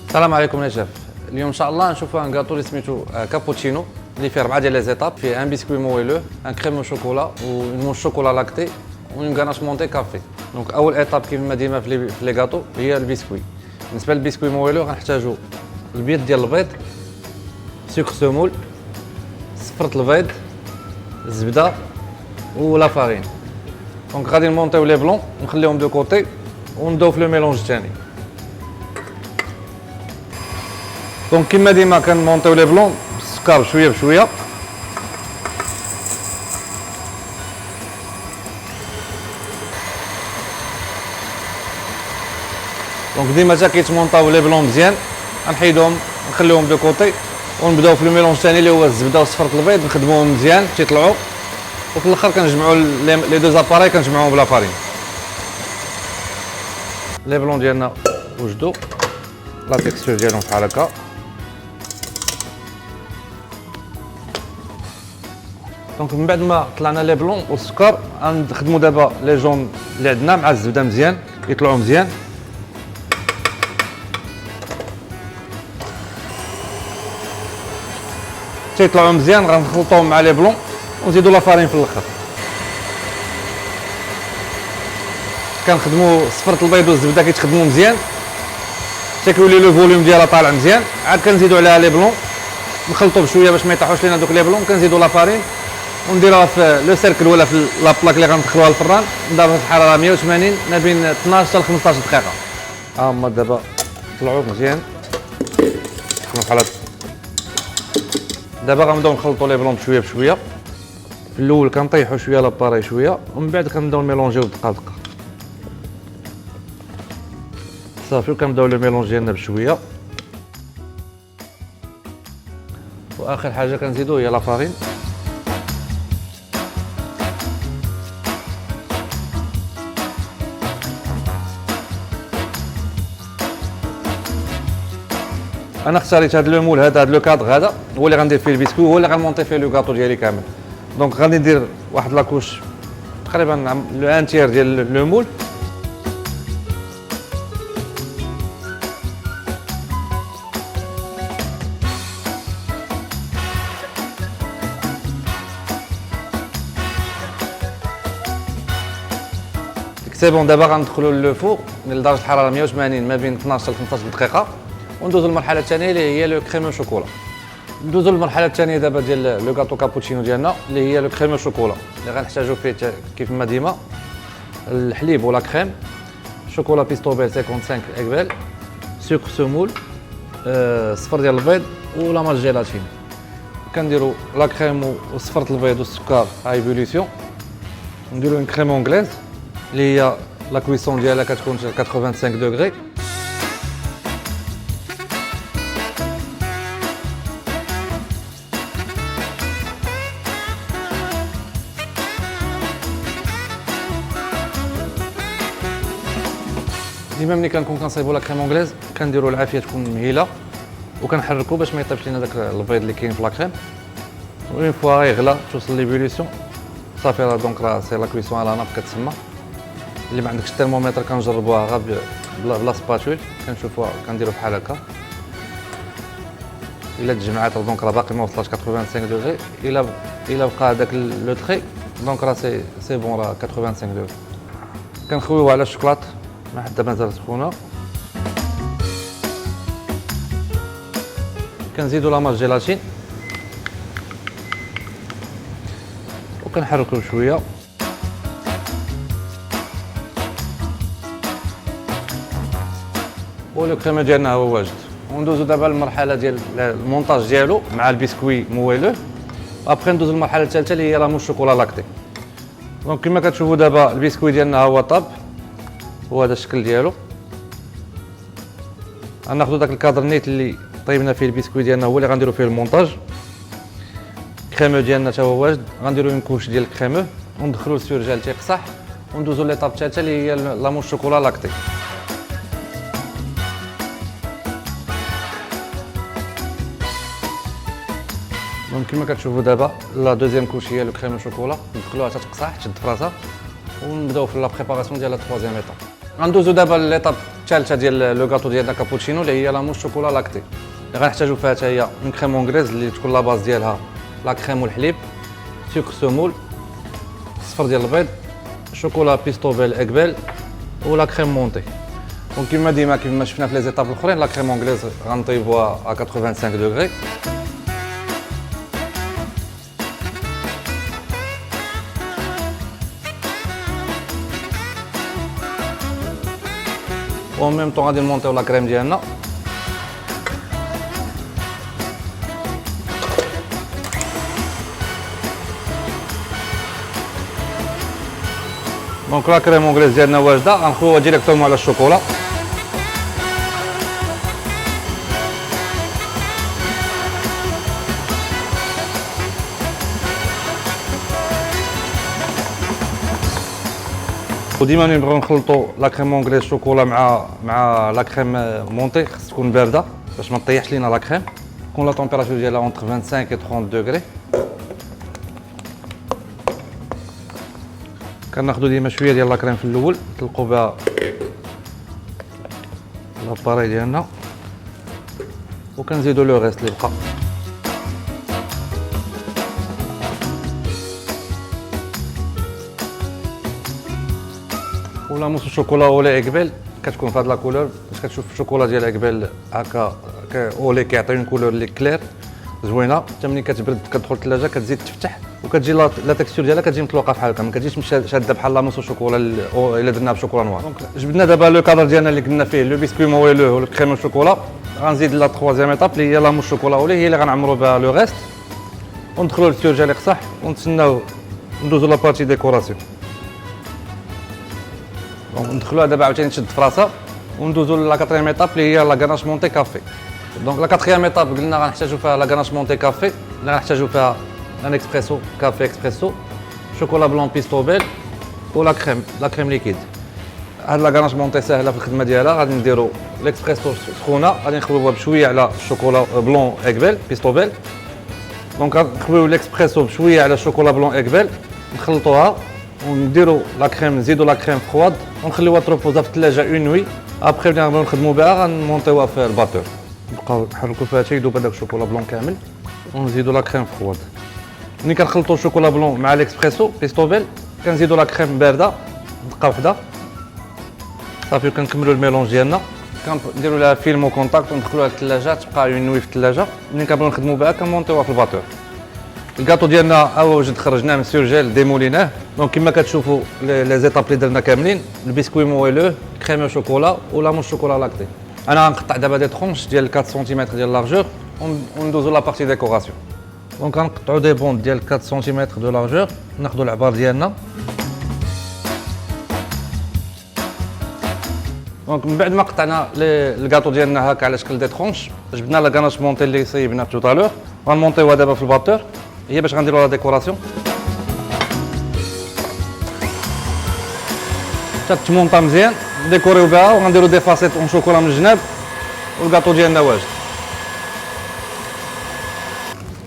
السلام عليكم يا شيف. اليوم ان شاء الله نشوفوا ان غاتو اللي سميتو كابوتشينو اللي فيه 4 ديال لي زيتاب، فيه ان بسكوي مويلو، ان كريم شوكولا و اون موش شوكولا لاكتي و اون غاناش مونتي كافي. دونك اول ايطاب كيما ديما في لي غاتو هي البسكوي. بالنسبه للبسكوي مويلو غنحتاجو البيض ديال البيض، سكر سمول، صفرة البيض، الزبده و لا فارين. دونك غادي نمونطيو لي بلون نخليهم دو كوتي ونبداو في لو ميلونج الثاني. دونك كيما ديما كنمونطيو لي بلون بالسكر بشويه بشويه. دونك ديما حتى كيتمونطاو لي بلون مزيان غنحيدهم نخليهم دو كوتي ونبداو في الميلونج الثاني اللي هو الزبده وصفرة البيض، نخدموهم مزيان تيطلعوا، وفي الاخر كنجمعوا لي دو زاباري كنجمعوهم بلا فارين. لي بلون ديالنا وجدوا لا تيكستور ديالهم بحال هكا. دونك من بعد ما طلعنا لي بلون والسكر غنخدموا دابا لي جون اللي عندنا مع الزبده مزيان يطلعوا مزيان. تيطلعوا مزيان غنخلطوهم مع لي بلون ونزيدوا لا فارين في الاخر. كنخدموا صفرة البيض والزبده كيتخدموا مزيان حتى كيولي لو فوليوم ديالها طالع مزيان، عاد كنزيدوا عليها لي بلون نخلطوا بشويه باش ما يطيحوش لينا دوك لي بلون، كنزيدوا لا فارين ونديروها في لو سيركل ولا في لا بلاك اللي غندخلوها للفران، نديروها في الحراره 180 ما بين 12 حتى ل 15 دقيقه. ها هما دابا طلعوا مزيان بحال هكا. دابا غنبداو نخلطوا لي بلون بشويه بشويه. في الاول كنطيحوا شويه لاباري شويه ومن بعد كنبداو نميلونجيو دقه دقه. صافي وكنبداو لو ميلونج ديالنا بشويه، واخر حاجه كنزيدو هي لا فارين. انا اختاريت هذا لو مول هذا لو كادر هذا هو اللي غندير فيه البسكوي، هو اللي غنمونطي فيه لو كاطو ديالي كامل. دونك غادي ندير واحد لاكوش تقريبا لو ان تيير ديال لو مول. سي بون دابا غندخلوا لو فور لدرجه الحراره 180 ما بين 12 ل 15 دقيقه وندوزو للمرحله الثانيه اللي هي لو كريم شوكولا. ندوزو للمرحله الثانيه دابا ديال لو كاطو كابوتشينو ديالنا اللي هي لو كريم شوكولا اللي غنحتاجو فيه كيف ما ديما الحليب ولا كريم، شوكولا بيستوبيل 55 اكبال، سكر سمول، صفر ديال البيض ولا ماج جيلاتين. كنديرو لا كريم وصفرة البيض والسكر ا ايبوليسيون، نديرو اون كريم اونغليز اللي هي لا كويسون ديالها كتكون 85 دوغري. ديما ملي كنكون كنصايبوا لا كريم اونغليز كنديروا العافيه تكون مهيله وكنحركوا باش ما يطيبش لينا داك البيض اللي كاين في لا كريم. اون فوا يغلى توصل ليبوليسيون صافي راه دونك راه سي لا كويسون على ناب كتسمى. اللي ما عندكش الترمومتر كنجربوها غير بلا سباتول، كنشوفوها كنديروا بحال هكا. الا تجمعات دونك راه باقي ما وصلش 85 دوغري، الا بقى هذاك لو تري دونك راه سي بون راه 85 دوغري. كنخويوها على الشوكولات ما حتى مازال سخونه. كنزيدوا لا ماج جيلاتين وكنحركوا شويه. ولو كريم ديالنا هو واجد. وندوزو دابا للمرحله ديال المونطاج ديالو مع البسكوي مويلو، وابخي ندوزو للمرحله الثالثه اللي هي لا موش شوكولا لاكتي. دونك كما كتشوفوا دابا البسكوي ديالنا هو طاب، هو هذا الشكل ديالو. غناخذوا داك الكادر نيت اللي طيبنا فيه البسكوي ديالنا هو اللي غنديروا فيه المونطاج. الكريمو ديالنا حتى هو واجد، غنديروا اون كوش ديال الكريمو وندخلوا السورجال تيقصح وندوزو ليطاب الثالثه اللي هي لا موش شوكولا لاكتي. دونك كما كتشوفوا دابا لا دوزيام كوش هي لو كريم شوكولا، ندخلوها تتقصح تشد فراسها ونبداو في لا بريباراسيون ديال لا تروازيام ايطاب. غندوزو دابا ليطاب الثالثه ديال لو غاتو ديالنا كابوتشينو اللي هي لا موس شوكولا لاكتي اللي غنحتاجو فيها حتى هي اون كريم اونغريز اللي تكون لا باز ديالها لا كريم والحليب، سكر سمول، الصفر ديال البيض، شوكولا بيستوبيل اكبل ولا كريم مونتي. دونك كيما ديما كيما شفنا في لي زيتاب الاخرين لا كريم اونغليز غنطيبوها ا 85 دوغري. و ميم طون غادي نمونطيو لا كريم ديالنا. دونك لا كريم اونغليز ديالنا واجده، غنخويوها ديريكتومون على الشوكولا. وديما نبغيو نخلطوا لا كريم اونغليز شوكولا مع لا كريم مونتي، خص تكون بارده باش ما تطيحش لينا لا كريم. تكون لا طومبيراتور ديالها اونتر 25 و 30 دوغري. كناخذوا ديما شويه ديال لا كريم في الاول نطلقوا بها لاباري ديالنا وكنزيدوا لو ريست اللي بقى. ولا موس الشوكولا اولي اكبل كتكون في هاد لا كولور، باش كتشوف الشوكولا ديال اكبل هكا اولي كيعطي اون كولور اللي كلير زوينه. حتى ملي كتبرد كتدخل الثلاجه كتزيد تفتح وكتجي لا تكستور ديالها كتجي مطلوقه بحال هكا، ما كتجيش شاده بحال لا موس الشوكولا الا درناها بشوكولا نوار. دونك جبدنا دابا لو كادر ديالنا اللي قلنا فيه لو بيسكوي مويلو والكريم الشوكولا. غنزيد لا تخوازيام ايطاب اللي هي لا موس الشوكولا اولي، هي اللي غنعمروا بها لو ريست وندخلوا للسيرجا اللي قصح ونتسناو ندوزو لابارتي ديكوراسيون. دونك ندخلوها دابا عاوتاني تشد في راسها وندوزو لا كاتريام ايطاب اللي هي لا غاناش مونتي كافي. دونك لا كاتريام ايطاب قلنا غنحتاجو فيها لا غاناش مونتي كافي اللي غنحتاجو فيها ان اكسبريسو كافي اكسبريسو، شوكولا بلون بيستوبيل ولا لا كريم ليكيد. هاد لا غاناش مونتي ساهله في الخدمه ديالها. غادي نديرو الاكسبريسو سخونه، غادي نخويوها بشويه على الشوكولا بلون اكبل بيستوبيل. دونك غنخويو الاكسبريسو بشويه على الشوكولا بلون اكبل، نخلطوها ونديرو لا كريم، نزيدو لا كريم فخواد ونخليوها تروبوزا في الثلاجه اون نوي. ابخي ملي نبغيو نخدمو بها غنمونطيوها في الباتور، نبقاو نحركو فيها حتى يذوب هذاك الشوكولا بلون كامل ونزيدو لا كريم فخواد. ملي كنخلطو الشوكولا بلون مع الاكسبريسو بيستوبيل كنزيدو لا كريم بارده دقه وحده صافي. كنكملو الميلونج ديالنا، كنديرو لها فيلم و كونتاكت وندخلوها للثلاجه تبقى اون نوي في الثلاجه. ملي كنبغيو نخدمو بها كنمونطيوها في الباتور. الكاطو ديالنا ها هو وجد خرجناه من السيرجيل ديموليناه. دونك كما كتشوفوا لي زيتاب اللي درنا كاملين، البسكوي مويلو، كريم شوكولا ولا موس شوكولا لاكتي. انا غنقطع دابا دي ترونش ديال 4 سنتيمتر ديال لارجور وندوزو لابارتي ديكوراسيون. دونك غنقطعوا دي بوند ديال 4 سنتيمتر دو لارجور، ناخذوا العبار ديالنا. دونك من بعد ما قطعنا الكاطو ديالنا هكا على شكل دي ترونش، جبنا لا غاناش مونتي اللي صيبنا تو طالور، غنمونطيوها دابا في الباتور هي باش غنديروا لا ديكوراسيون. تتمونطا مزيان ديكوريو بها وغنديروا دي فاسيت اون شوكولا من الجناب والكاطو ديالنا واجد.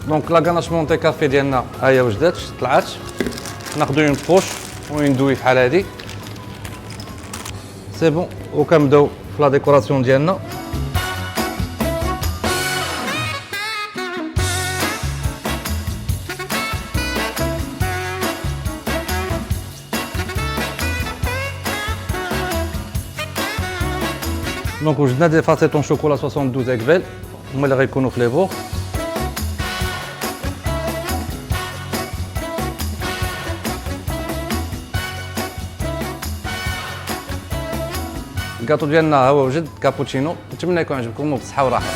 دونك لا غاناش مونتي كافي ديالنا ها هي وجدات طلعات. ناخذوا اون بوش وين دوي بحال هادي سي بون، وكنبداو في لا ديكوراسيون ديالنا. دونك وجدنا دي فاسيتون شوكولا 72 اكبل هما اللي غيكونوا في لي بور. الكاطو ديالنا ها هو وجد كابوتشينو. نتمنى يكون عجبكم وبصحه وراحه.